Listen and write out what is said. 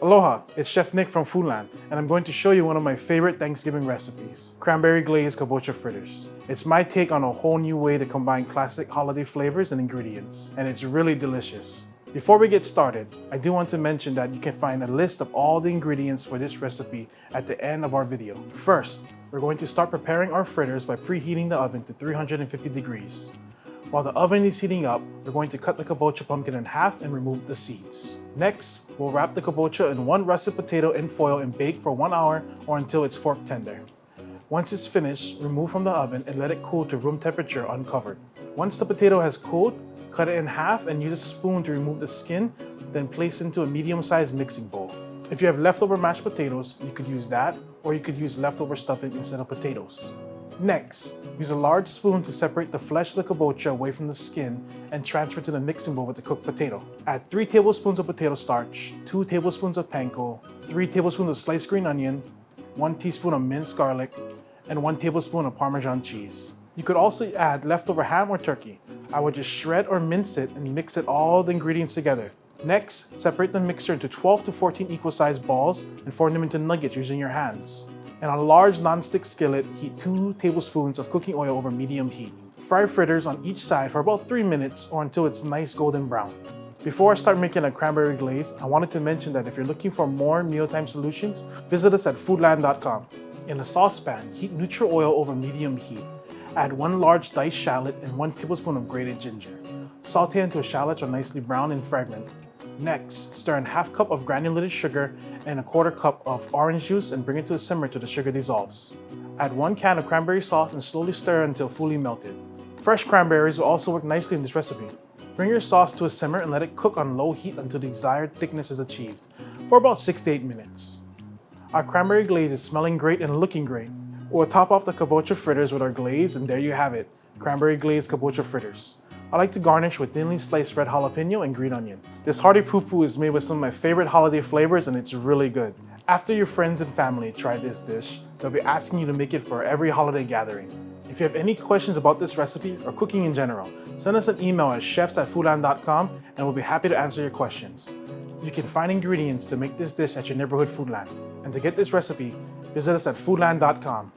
Aloha, it's Chef Nick from Foodland, and I'm going to show you one of my favorite Thanksgiving recipes, Cranberry Glaze Kabocha Fritters. It's my take on a whole new way to combine classic holiday flavors and ingredients, and it's really delicious. Before we get started, I do want to mention that you can find a list of all the ingredients for this recipe at the end of our video. First, we're going to start preparing our fritters by preheating the oven to 350 degrees. While the oven is heating up, we're going to cut the kabocha pumpkin in half and remove the seeds. Next, we'll wrap the kabocha in one russet potato in foil and bake for 1 hour or until it's fork tender. Once it's finished, remove from the oven and let it cool to room temperature uncovered. Once the potato has cooled, cut it in half and use a spoon to remove the skin, then place into a medium-sized mixing bowl. If you have leftover mashed potatoes, you could use that, or you could use leftover stuffing instead of potatoes. Next, use a large spoon to separate the flesh of the kabocha away from the skin and transfer to the mixing bowl with the cooked potato. Add 3 tablespoons of potato starch, 2 tablespoons of panko, 3 tablespoons of sliced green onion, 1 teaspoon of minced garlic, and 1 tablespoon of Parmesan cheese. You could also add leftover ham or turkey. I would just shred or mince it and mix all the ingredients together. Next, separate the mixture into 12 to 14 equal-sized balls and form them into nuggets using your hands. In a large non-stick skillet, heat 2 tablespoons of cooking oil over medium heat. Fry fritters on each side for about 3 minutes or until it's nice golden brown. Before I start making a cranberry glaze, I wanted to mention that if you're looking for more mealtime solutions, visit us at foodland.com. In a saucepan, heat neutral oil over medium heat. Add 1 large diced shallot and 1 tablespoon of grated ginger. Saute until shallots are nicely brown and fragmented. Next, stir in ½ cup of granulated sugar and ¼ cup of orange juice and bring it to a simmer till the sugar dissolves. Add 1 can of cranberry sauce and slowly stir until fully melted. Fresh cranberries will also work nicely in this recipe. Bring your sauce to a simmer and let it cook on low heat until the desired thickness is achieved, for about 6 to 8 minutes. Our cranberry glaze is smelling great and looking great. We'll top off the kabocha fritters with our glaze, and there you have it, cranberry glazed kabocha fritters. I like to garnish with thinly sliced red jalapeno and green onion. This hearty pupu is made with some of my favorite holiday flavors and it's really good. After your friends and family try this dish, they'll be asking you to make it for every holiday gathering. If you have any questions about this recipe or cooking in general, send us an email at chefs@foodland.com and we'll be happy to answer your questions. You can find ingredients to make this dish at your neighborhood Foodland. And to get this recipe, visit us at foodland.com.